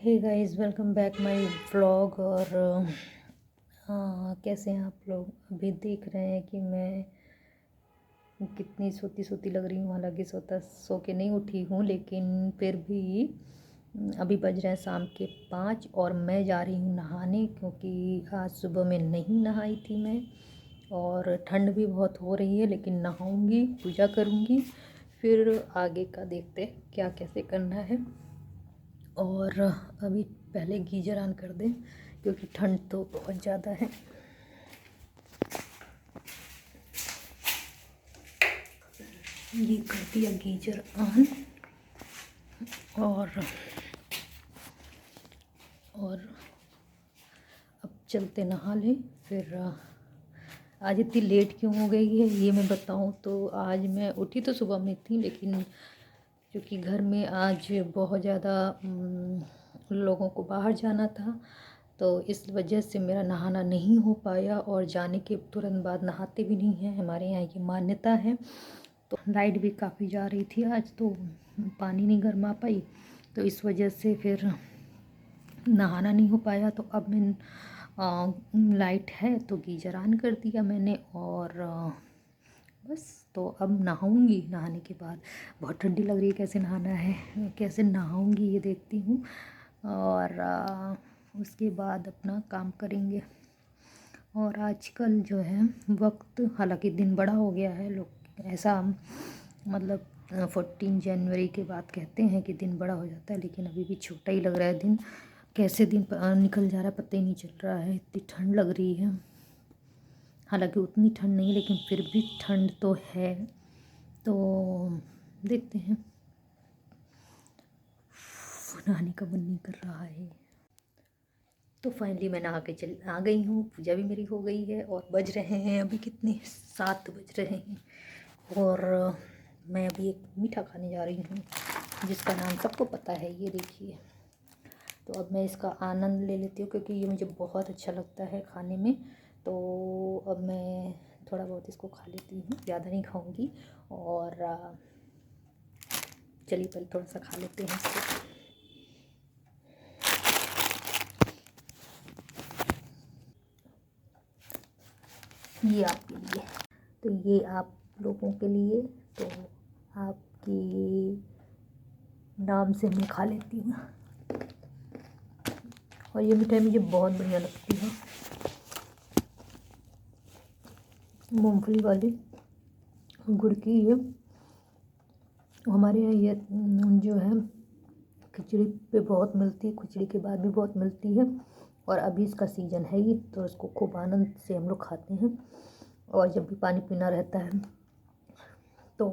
Hey guys, welcome back my vlog. और कैसे हैं आप लोग? अभी देख रहे हैं कि मैं कितनी सोती सोती लग रही हूँ। हालांकि सो के नहीं उठी हूँ, लेकिन फिर भी अभी बज रहे हैं शाम के 5 और मैं जा रही हूँ नहाने, क्योंकि आज सुबह में नहीं नहाई थी मैं। और ठंड भी बहुत हो रही है, लेकिन नहाऊंगी, पूजा करूँगी, फिर आगे का देखते क्या कैसे करना है। और अभी पहले गीजर ऑन कर दें, क्योंकि ठंड तो बहुत ज़्यादा है। ये कर दिया गीजर ऑन। और अब चलते नहा लें। फिर आज इतनी लेट क्यों हो गई है ये मैं बताऊं तो आज मैं उठी तो सुबह में थी, लेकिन क्योंकि घर में आज बहुत ज़्यादा लोगों को बाहर जाना था, तो इस वजह से मेरा नहाना नहीं हो पाया। और जाने के तुरंत बाद नहाते भी नहीं हैं, हमारे यहाँ की मान्यता है। तो लाइट भी काफ़ी जा रही थी आज, तो पानी नहीं गर्मा पाई, तो इस वजह से फिर नहाना नहीं हो पाया। तो अब मैं लाइट है तो गीजर ऑन कर दिया मैंने, और बस तो अब नहाऊंगी। नहाने के बाद बहुत ठंडी लग रही है, कैसे नहाना है, कैसे नहाऊंगी ये देखती हूँ। और उसके बाद अपना काम करेंगे। और आजकल जो है वक्त, हालांकि दिन बड़ा हो गया है, लोग ऐसा मतलब 14 जनवरी के बाद कहते हैं कि दिन बड़ा हो जाता है, लेकिन अभी भी छोटा ही लग रहा है दिन। कैसे दिन निकल जा रहा है पता ही नहीं चल रहा है, इतनी ठंड लग रही है। हालांकि उतनी ठंड नहीं, लेकिन फिर भी ठंड तो है। तो देखते हैं, नहाने का मन नहीं कर रहा है। तो फाइनली मैं नहा के आ गई हूँ, पूजा भी मेरी हो गई है। और बज रहे हैं अभी कितने, 7 बज रहे हैं। और मैं अभी एक मीठा खाने जा रही हूँ, जिसका नाम सबको पता है, ये देखिए। तो अब मैं इसका आनंद ले लेती हूँ, क्योंकि ये मुझे बहुत अच्छा लगता है खाने में। तो अब मैं थोड़ा बहुत इसको खा लेती हूँ, ज़्यादा नहीं खाऊँगी। और चलिए पहले थोड़ा सा खा लेते हैं इसको। ये आपके लिए, तो ये आप लोगों के लिए, तो आपकी नाम से मैं खा लेती हूँ। और ये मिठाई मुझे बहुत बढ़िया लगती है, मूंगफली वाली, गुड़ की। ये हमारे यहाँ ये जो है खिचड़ी पे बहुत मिलती है, खिचड़ी के बाद भी बहुत मिलती है। और अभी इसका सीज़न है ही, तो इसको खूब आनंद से हम लोग खाते हैं। और जब भी पानी पीना रहता है, तो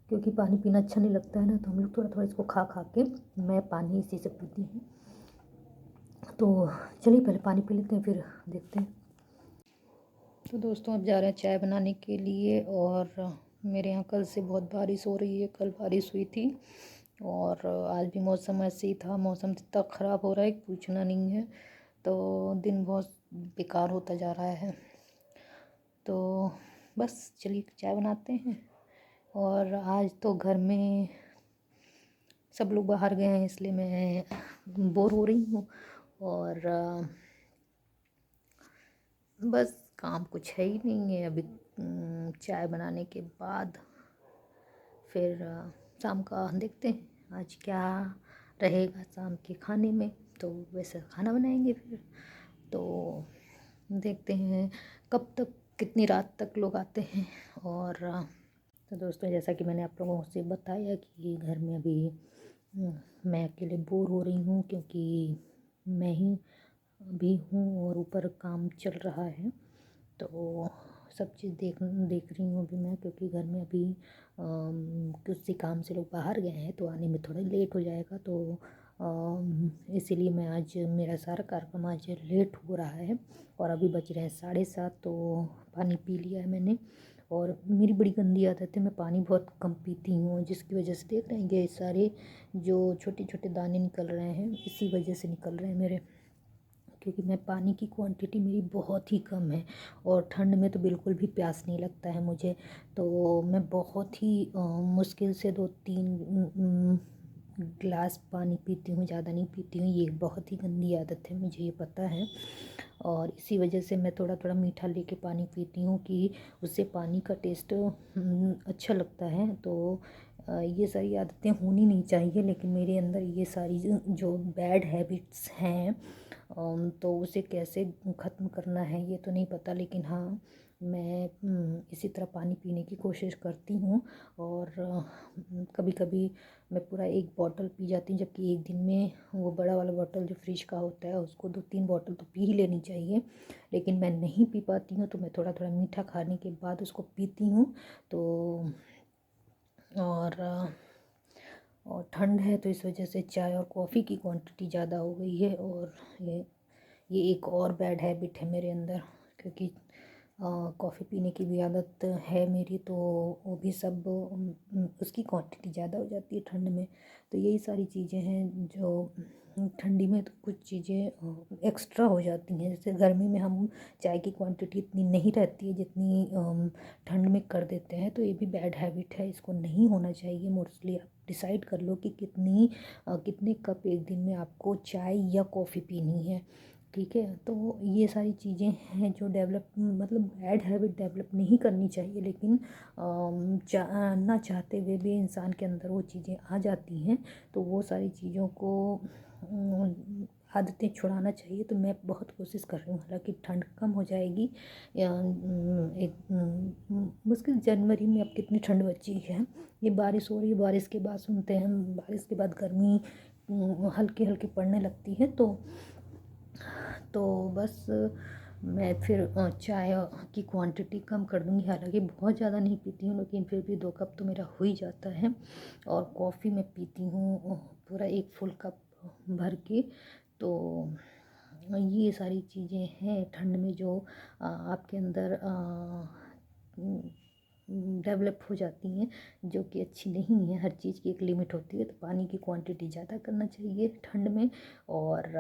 क्योंकि पानी पीना अच्छा नहीं लगता है ना, तो हम लोग थोड़ा थोड़ा इसको खा खा के, मैं पानी इसी से पीती हूँ। तो चलिए पहले पानी पी लेते हैं, फिर देखते हैं। तो दोस्तों अब जा रहे हैं चाय बनाने के लिए। और मेरे यहाँ कल से बहुत बारिश हो रही है, कल बारिश हुई थी। और आज भी मौसम ऐसे ही था, मौसम इतना ख़राब हो रहा है कि पूछना नहीं है। तो दिन बहुत बेकार होता जा रहा है। तो बस चलिए चाय बनाते हैं। और आज तो घर में सब लोग बाहर गए हैं, इसलिए मैं बोर हो रही हूँ। और बस काम कुछ है ही नहीं है अभी। चाय बनाने के बाद फिर शाम का देखते हैं आज क्या रहेगा शाम के खाने में, तो वैसे खाना बनाएंगे फिर। तो देखते हैं कब तक, कितनी रात तक लोग आते हैं। और तो दोस्तों, जैसा कि मैंने आप लोगों से बताया कि घर में अभी मैं अकेले बोर हो रही हूँ, क्योंकि मैं ही भी हूँ और ऊपर काम चल रहा है। तो सब चीज़ देख रही हूँ अभी मैं, क्योंकि घर में अभी किसी काम से लोग बाहर गए हैं, तो आने में थोड़ा लेट हो जाएगा। तो इसीलिए मैं आज, मेरा सारा कार्यक्रम आज लेट हो रहा है। और अभी बज रहे हैं 7:30, तो पानी पी लिया है मैंने। और मेरी बड़ी गंदी आदत है, मैं पानी बहुत कम पीती हूँ, जिसकी वजह से देख रहे हैं ये सारे जो छोटे छोटे दाने निकल रहे हैं, इसी वजह से निकल रहे हैं मेरे, क्योंकि मैं पानी की क्वांटिटी मेरी बहुत ही कम है। और ठंड में तो बिल्कुल भी प्यास नहीं लगता है मुझे। तो मैं बहुत ही मुश्किल से 2-3 ग्लास पानी पीती हूँ, ज़्यादा नहीं पीती हूँ। ये बहुत ही गंदी आदत है, मुझे ये पता है। और इसी वजह से मैं थोड़ा थोड़ा मीठा लेके पानी पीती हूँ कि उससे पानी का टेस्ट अच्छा लगता है। तो ये सारी आदतें होनी नहीं चाहिए, लेकिन मेरे अंदर ये सारी जो बैड हैबिट्स हैं तो उसे कैसे ख़त्म करना है ये तो नहीं पता, लेकिन हाँ मैं इसी तरह पानी पीने की कोशिश करती हूँ। और कभी कभी मैं पूरा एक बॉटल पी जाती हूँ, जबकि एक दिन में वो बड़ा वाला बॉटल जो फ्रिज का होता है उसको 2-3 बॉटल तो पी ही लेनी चाहिए, लेकिन मैं नहीं पी पाती हूँ। तो मैं थोड़ा थोड़ा मीठा खाने के बाद उसको पीती हूँ। तो और ठंड है तो इस वजह से चाय और कॉफ़ी की क्वांटिटी ज़्यादा हो गई है। और ये एक और बैड हैबिट है मेरे अंदर, क्योंकि कॉफ़ी पीने की भी आदत है मेरी, तो वो भी सब उसकी क्वांटिटी ज़्यादा हो जाती है ठंड में। तो यही सारी चीज़ें हैं जो ठंडी में तो कुछ चीज़ें एक्स्ट्रा हो जाती हैं। जैसे गर्मी में हम चाय की क्वांटिटी इतनी नहीं रहती है जितनी ठंड में कर देते हैं। तो ये भी बैड हैबिट है, इसको नहीं होना चाहिए। मोस्टली आप डिसाइड कर लो कि कितने कप एक दिन में आपको चाय या कॉफ़ी पीनी है, ठीक है। तो ये सारी चीज़ें हैं जो डेवलप मतलब बैड हैबिट डेवलप नहीं करनी चाहिए, लेकिन ना चाहते हुए भी इंसान के अंदर वो चीज़ें आ जाती हैं। तो वो सारी चीज़ों को आदतें छुड़ाना चाहिए। तो मैं बहुत कोशिश कर रही हूँ, हालांकि ठंड कम हो जाएगी या एक मुश्किल जनवरी में अब कितनी ठंड बची है। ये बारिश हो रही है, बारिश के बाद सुनते हैं बारिश के बाद गर्मी हल्की हल्की पड़ने लगती है। तो बस मैं फिर चाय की क्वांटिटी कम कर दूँगी। हालांकि बहुत ज़्यादा नहीं पीती हूँ, लेकिन फिर भी 2 कप तो मेरा हो ही जाता है। और कॉफ़ी मैं पीती हूँ पूरा 1 फुल कप भर के। तो ये सारी चीज़ें हैं ठंड में जो आपके अंदर डेवलप हो जाती हैं, जो कि अच्छी नहीं है। हर चीज़ की एक लिमिट होती है। तो पानी की क्वांटिटी ज़्यादा करना चाहिए ठंड में, और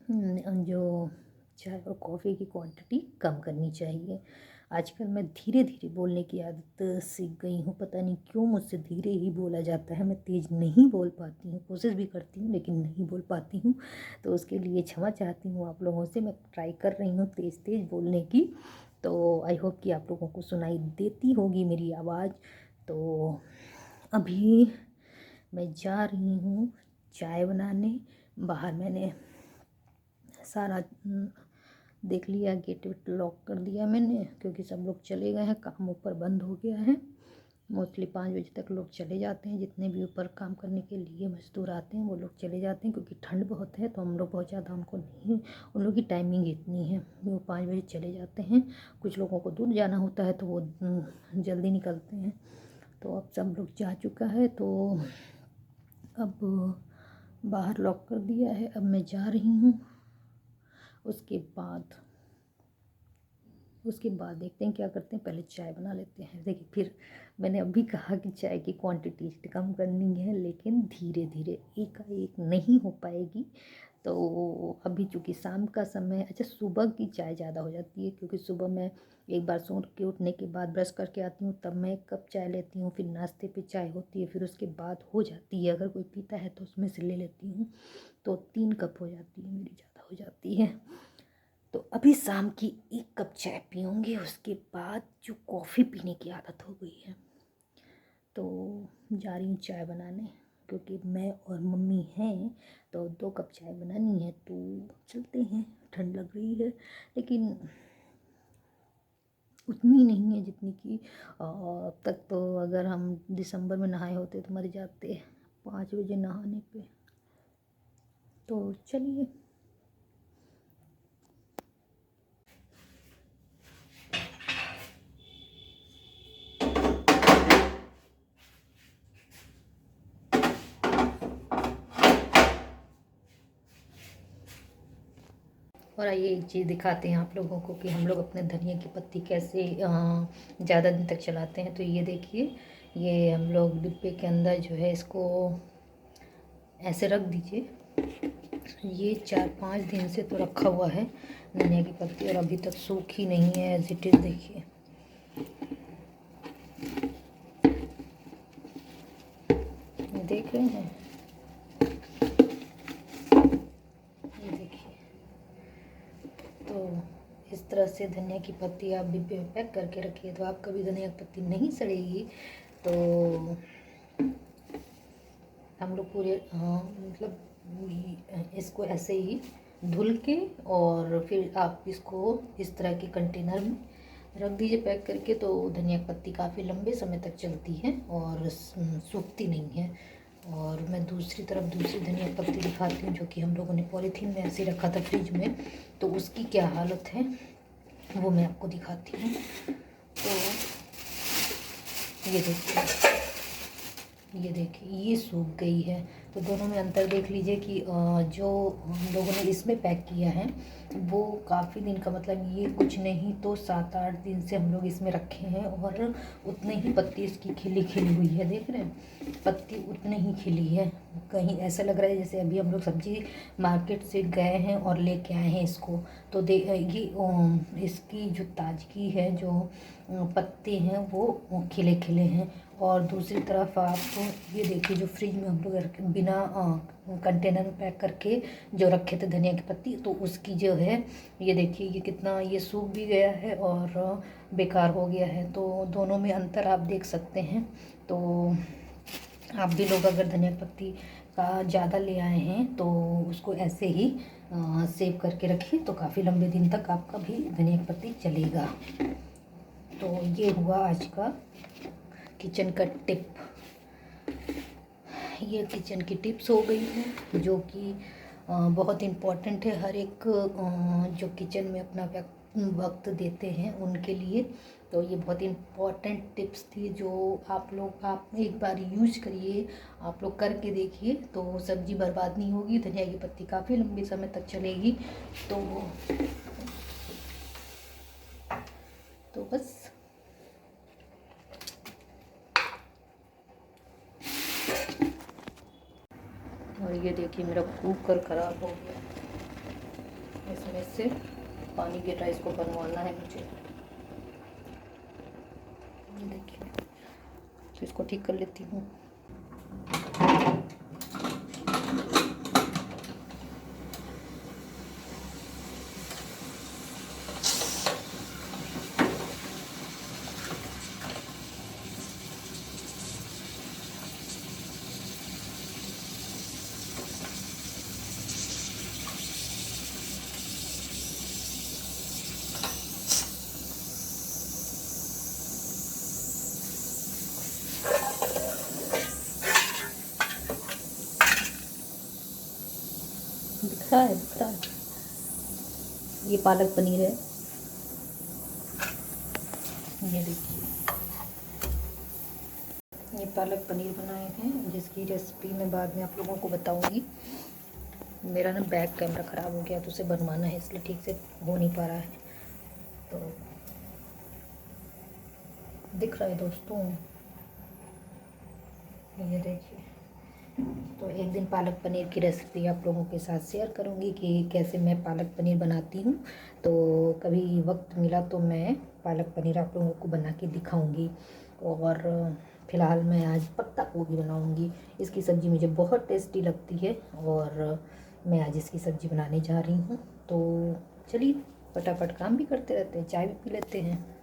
जो चाय और कॉफ़ी की क्वांटिटी कम करनी चाहिए। आजकल मैं धीरे धीरे बोलने की आदत सीख गई हूँ, पता नहीं क्यों मुझसे धीरे ही बोला जाता है। मैं तेज़ नहीं बोल पाती हूँ, कोशिश भी करती हूँ लेकिन नहीं बोल पाती हूँ। तो उसके लिए क्षमा चाहती हूँ आप लोगों से। मैं ट्राई कर रही हूँ तेज़ तेज़ बोलने की। तो आई होप कि आप लोगों को सुनाई देती होगी मेरी आवाज़। तो अभी मैं जा रही हूँ चाय बनाने। बाहर मैंने सारा देख लिया, गेट वेट लॉक कर दिया मैंने, क्योंकि सब लोग चले गए हैं, काम ऊपर बंद हो गया है। मोस्टली 5 बजे तक लोग चले जाते हैं, जितने भी ऊपर काम करने के लिए मज़दूर आते हैं वो लोग चले जाते हैं, क्योंकि ठंड बहुत है। तो हम लोग बहुत ज़्यादा उनको नहीं, उन लोगों की टाइमिंग इतनी है, वो 5 बजे चले जाते हैं। कुछ लोगों को दूर जाना होता है तो वो जल्दी निकलते हैं। तो अब सब लोग जा चुका है, तो अब बाहर लॉक कर दिया है। अब मैं जा रही हूँ। उसके बाद देखते हैं क्या करते हैं। पहले चाय बना लेते हैं। देखिए, फिर मैंने अभी कहा कि चाय की क्वांटिटी कम करनी है, लेकिन धीरे धीरे, एकाएक नहीं हो पाएगी। तो अभी चूँकि शाम का समय, अच्छा सुबह की चाय ज़्यादा हो जाती है, क्योंकि सुबह मैं एक बार सो के उठने के बाद ब्रश करके आती हूँ, तब मैं 1 कप चाय लेती हूँ। फिर नाश्ते पे चाय होती है, फिर उसके बाद हो जाती है, अगर कोई पीता है तो उसमें से ले लेती हूँ। तो 3 कप हो जाती है मेरी, ज़्यादा हो जाती है। तो अभी शाम की 1 कप चाय पीऊँगी। उसके बाद जो कॉफ़ी पीने की आदत हो गई है, तो जा रही हूँ चाय बनाने, क्योंकि मैं और मम्मी हैं। तो 2 कप चाय बनानी है, तो चलते हैं। ठंड लग रही है, लेकिन उतनी नहीं है जितनी कि अब तक। तो अगर हम दिसंबर में नहाए होते तो मर जाते 5 बजे नहाने पे। तो चलिए। और आइए एक चीज़ दिखाते हैं आप लोगों को कि हम लोग अपने धनिया की पत्ती कैसे ज़्यादा दिन तक चलाते हैं। तो ये देखिए, ये हम लोग डिब्बे के अंदर जो है इसको ऐसे रख दीजिए। ये 4-5 दिन से तो रखा हुआ है धनिया की पत्ती, और अभी तक सूखी नहीं है, एज इट इज़। देखिए, देख रहे हैं, ये देखिए। तो इस तरह से धनिया की पत्ती आप भी पैक करके रखिए, तो आपका भी धनिया की पत्ती नहीं सड़ेगी। तो हम लोग पूरे मतलब इसको ऐसे ही धुल के और फिर आप इसको इस तरह के कंटेनर में रख दीजिए पैक करके। तो धनिया की पत्ती काफ़ी लंबे समय तक चलती है और सूखती नहीं है। और मैं दूसरी तरफ दूसरी धनिया की पत्ती दिखाती हूँ, जो कि हम लोगों ने पॉलीथीन में ऐसे रखा था फ्रिज में, तो उसकी क्या हालत है वो मैं आपको दिखाती हूँ। तो ये देखिए ये सूख गई है। तो दोनों में अंतर देख लीजिए कि जो हम लोगों ने इसमें पैक किया है वो काफ़ी दिन का, मतलब ये कुछ नहीं तो 7-8 दिन से हम लोग इसमें रखे हैं, और उतने ही पत्ती इसकी खिली खिली हुई है। देख रहे हैं, पत्ती उतने ही खिली है। कहीं ऐसा लग रहा है जैसे अभी हम लोग सब्जी मार्केट से गए हैं और लेके आए हैं इसको। तो ये इसकी जो ताजगी है, जो पत्ते हैं वो खिले खिले हैं। और दूसरी तरफ आप ये देखिए, जो फ्रिज में हम लोग बिना कंटेनर में पैक करके जो रखे थे धनिया की पत्ती, तो उसकी जो है ये देखिए, ये कितना ये सूख भी गया है और बेकार हो गया है। तो दोनों में अंतर आप देख सकते हैं। तो आप भी लोग अगर धनिया की पत्ती का ज़्यादा ले आए हैं तो उसको ऐसे ही सेव करके रखिए, तो काफ़ी लंबे दिन तक आपका भी धनिया की पत्ती चलेगा। तो ये हुआ आज का किचन का टिप। ये किचन की टिप्स हो गई है, जो कि बहुत इम्पॉर्टेंट है हर एक जो किचन में अपना वक्त देते हैं उनके लिए। तो ये बहुत इम्पॉर्टेंट टिप्स थी, जो आप एक बार यूज करिए, आप लोग करके देखिए, तो सब्ज़ी बर्बाद नहीं होगी, धनिया की पत्ती काफ़ी लंबे समय तक चलेगी। तो बस और ये देखिए मेरा कुकर ख़राब हो गया, इसमें से पानी गिर रहा है, इसको बनवाना है मुझे। ये देखिए, तो इसको ठीक कर लेती हूँ। दिख रहा है, ये पालक पनीर है। ये देखिए, ये पालक पनीर बनाए हैं, जिसकी रेसिपी मैं बाद में आप लोगों को बताऊंगी। मेरा ना बैक कैमरा ख़राब हो गया, तो उसे बनवाना है, इसलिए ठीक से हो नहीं पा रहा है। तो दिख रहा है दोस्तों, ये देखिए। तो एक दिन पालक पनीर की रेसिपी आप लोगों के साथ शेयर करूंगी कि कैसे मैं पालक पनीर बनाती हूँ। तो कभी वक्त मिला तो मैं पालक पनीर आप लोगों को बना के दिखाऊंगी। और फ़िलहाल मैं आज पत्ता गोभी बनाऊंगी। इसकी सब्ज़ी मुझे बहुत टेस्टी लगती है और मैं आज इसकी सब्ज़ी बनाने जा रही हूँ। तो चलिए फटाफट काम भी करते रहते हैं, चाय भी पी लेते हैं।